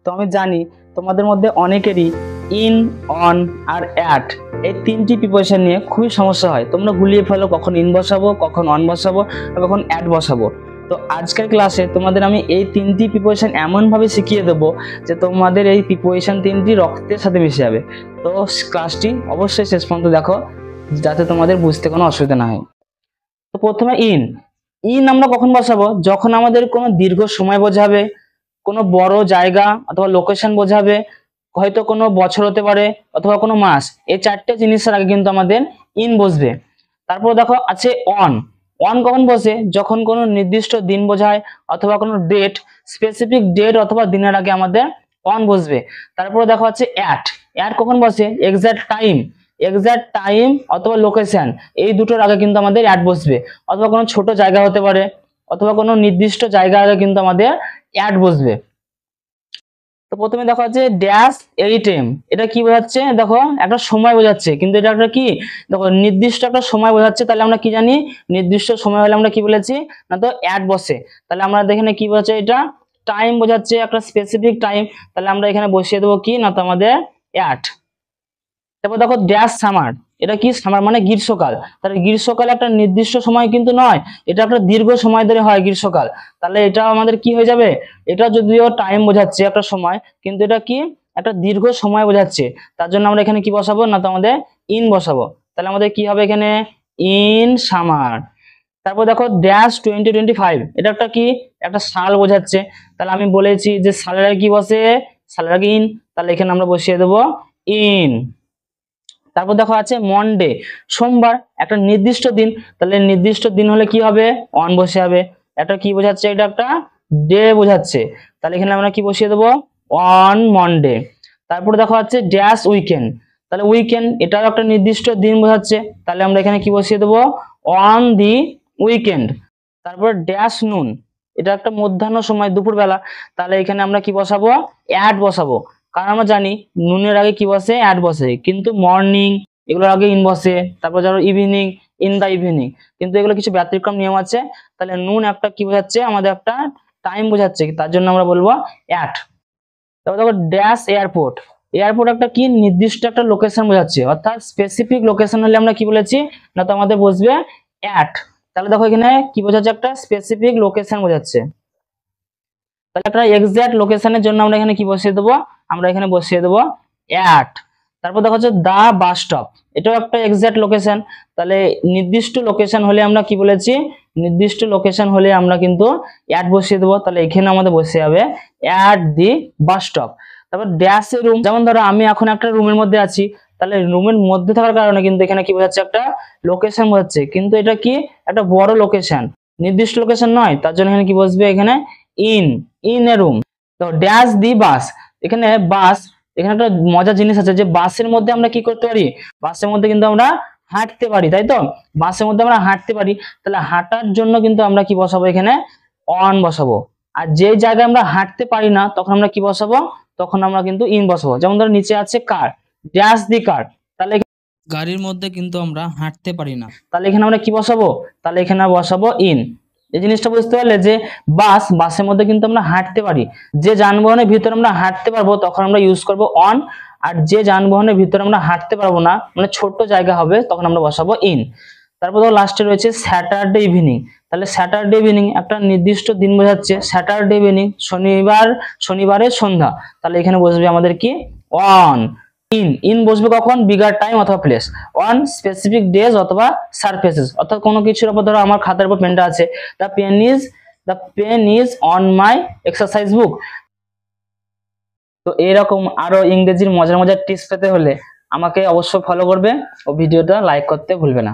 তো আমি জানি তোমাদের মধ্যে অনেকেরই ইন, অন আর অ্যাট এই তিনটি প্রিপোজিশন নিয়ে খুবই সমস্যা হয়। তোমরা গুলিয়ে ফেলো কখন ইন বসাবো, কখন অন বসাবো, আর কখন অ্যাট বসাবো। তো আজকের ক্লাসে তোমাদের আমি এই তিনটি প্রিপোজিশন এমনভাবে শিখিয়ে দেবো যে তোমাদের এই প্রিপোজিশন তিনটি রক্তের সাথে মিশে যাবে। তো ক্লাসটি অবশ্যই শেষ পর্যন্ত দেখো যাতে তোমাদের বুঝতে কোনো অসুবিধা না হয়। তো প্রথমে ইন আমরা কখন বসাবো? যখন আমাদের কোনো দীর্ঘ সময় বোঝাবে, কোনো বড় জায়গা অথবা লোকেশন বোঝাবে, হয়তো কোনো বছর হতে পারে অথবা কোনো মাস। এই চারটে জিনিসের আগে কিন্তু আমাদের ইন বসবে। তারপর দেখো আছে অন কখন বসে? যখন কোনো নির্দিষ্ট দিন বোঝায় অথবা কোনো ডেট, স্পেসিফিক ডেট অথবা দিনের আগে আমাদের অন বসবে। তারপরে দেখো আছে অ্যাট কখন বসে? এক্সাক্ট টাইম অথবা লোকেশন, এই দুটোর আগে কিন্তু আমাদের অ্যাট বসবে। অথবা কোনো ছোট জায়গা হতে পারে অথবা কোনো নির্দিষ্ট জায়গা আগে কিন্তু আমাদের অ্যাট বসবে। তো প্রথমে দেখো আছে ড্যাশ এইটেম, এটা কি বোঝাচ্ছে? দেখো একটা সময় বোঝাচ্ছে, কিন্তু এটা একটা কি, দেখো নির্দিষ্ট একটা সময় বোঝাচ্ছে। তাহলে আমরা কি জানি? নির্দিষ্ট সময় হলে আমরা কি বলেছি না, তো অ্যাট বসে। তাহলে আমরা এখানে কি বোঝাচ্ছে? এটা টাইম বোঝাচ্ছে, একটা স্পেসিফিক টাইম। তাহলে আমরা এখানে বসিয়ে দেবো কি না, তো আমাদের অ্যাট। তারপর দেখো ড্যাশ সামার, এটা কি? সামার মানে গ্রীষ্মকাল। তাহলে গ্রীষ্মকাল একটা নির্দিষ্ট সময় কিন্তু নয়, এটা একটা দীর্ঘ সময় ধরে হয় গ্রীষ্মকাল। তাহলে এটা আমাদের কি হয়ে যাবে? এটা যদিও টাইম বোঝাচ্ছে একটা সময়, কিন্তু এটা কি একটা দীর্ঘ সময় বোঝাচ্ছে। তার জন্য আমরা এখানে কি বসাবো না, তো আমাদের ইন বসাবো। তাহলে আমাদের কি হবে এখানে? In summer. তারপর দেখো ড্যাশ 2025, এটা একটা কি, একটা সাল বোঝাচ্ছে। তাহলে আমি বলেছি যে সালের আগে কি বসে? সালের আগে ইন। তাহলে এখানে আমরা বসিয়ে দেবো ইন। তারপর দেখো আছে মনডে, সোমবার, একটা নির্দিষ্ট দিন। তাহলে নির্দিষ্ট দিন হলে কি হবে? অন বসে যাবে। এটা কি বোঝাচ্ছে? এটা একটা ডে বোঝাচ্ছে। তাহলে এখানে আমরা কি বসিয়ে দেবো? On Monday. তারপর দেখো আছে ড্যাশ উইকেন্ড, তাহলে উইকেন্ড এটাও একটা নির্দিষ্ট দিন বোঝাচ্ছে। তাহলে আমরা এখানে কি বসিয়ে দেবো? On the weekend. তারপর ড্যাশ নুন, এটা একটা মধ্যাহ্ন সময়, দুপুরবেলা। তাহলে এখানে আমরা কি বসাবো? অ্যাট বসাবো। কারণ আমরা জানি নুনের আগে কি বসে? অ্যাট বসে। কিন্তু মর্নিং এগুলোর আগে ইন বসে। তারপর ধরো ইভিনিং, ইন দা ইভিনিং। কিন্তু এগুলো কিছু ব্যতিক্রম নিয়ম আছে। তাহলে নুন একটা কি বোঝাচ্ছে? আমাদের একটা টাইম বোঝাচ্ছে, তার জন্য আমরা বলবো অ্যাট। তারপর দেখো ড্যাশ এয়ারপোর্ট, এয়ারপোর্ট একটা কি নির্দিষ্ট একটা লোকেশন বোঝাচ্ছে, অর্থাৎ স্পেসিফিক লোকেশন হলে আমরা কি বলেছি না, তো আমাদের বসবে অ্যাট। তাহলে দেখো এখানে কি বোঝাচ্ছে? একটা স্পেসিফিক লোকেশন বোঝাচ্ছে। তাহলে একটা এক্সাক্ট লোকেশনের জন্য আমরা এখানে কি বসিয়ে দেবো? আমরা এখানে বসিয়ে দেবো অ্যাট। তারপর দেখো হচ্ছে দা বাস স্টপ, এটাও একটা এক্সাক্ট লোকেশন। তাহলে নির্দিষ্ট লোকেশন হলে আমরা কি বলেছি? নির্দিষ্ট লোকেশন হলে আমরা কিন্তু অ্যাট বসিয়ে দেবো। তাহলে এখানে আমাদের বসে যাবে অ্যাট দি বাস স্টপ। তারপর ড্যাশ এ রুম, যেমন ধরো আমি এখন একটা রুমের মধ্যে আছি। তাহলে রুমের মধ্যে থাকার কারণে কিন্তু এখানে কি বোঝাচ্ছে? একটা লোকেশন বোঝাচ্ছে, কিন্তু এটা কি একটা বড় লোকেশন, নির্দিষ্ট লোকেশন নয়। তার জন্য এখানে কি বসবে? এখানে ইন এ রুম। তো ড্যাশ দি বাস, এখানে বাস, এখানে একটা মজার জিনিস আছে যে বাসের মধ্যে আমরা কি করতে পারি? বাসের মধ্যে কিন্তু আমরা হাঁটতে পারি, তাই তো? বাসের মধ্যে আমরা হাঁটতে পারি। তাহলে হাঁটার জন্য কিন্তু আমরা কি বসাবো? এখানে অন বসাবো। আর যে জায়গায় আমরা হাঁটতে পারি না, তখন আমরা কি বসাবো? তখন আমরা কিন্তু ইন বসাবো। যেমন ধরো নিচে আছে কার, ড্যাশ দি কার, তাহলে গাড়ির মধ্যে কিন্তু আমরা হাঁটতে পারি না, তাহলে এখানে আমরা কি বসাবো? তাহলে এখানে বসাবো ইন। এই জিনিসটা বুঝতে পারলে যে বাসের মধ্যে কিন্তু আমরা হাঁটতে পারি। যে যানবাহনের ভিতরে আমরা হাঁটতে পারবো তখন আমরা ইউজ করব অন। আর যে যানবাহনের ভিতরে আমরা হাঁটতে পারবো না, মানে ছোট জায়গা হবে, তখন আমরা বসাবো ইন। তারপর ধরো লাস্টে রয়েছে স্যাটারডে ইভিনিং। তাহলে স্যাটারডে ইভিনিং একটা নির্দিষ্ট দিন বোঝাচ্ছে। স্যাটারডে ইভিনিং শনিবারের সন্ধ্যা। তাহলে এখানে বসবে আমাদের কি? অন। ইন বসবে কখন? বিগার টাইম অথবা প্লেস, অন স্পেসিফিক ডেজ অথবা সারফেসেস। অর্থাৎ কোনো কিছুর উপর, ধরো আমার খাতার উপর পেনটা আছে, the pen is on my exercise book. তো এরকম আরো ইংরেজির মজার মজার টিপস পেতে হলে আমাকে অবশ্যই ফলো করবে ও ভিডিওটা লাইক করতে ভুলবে না।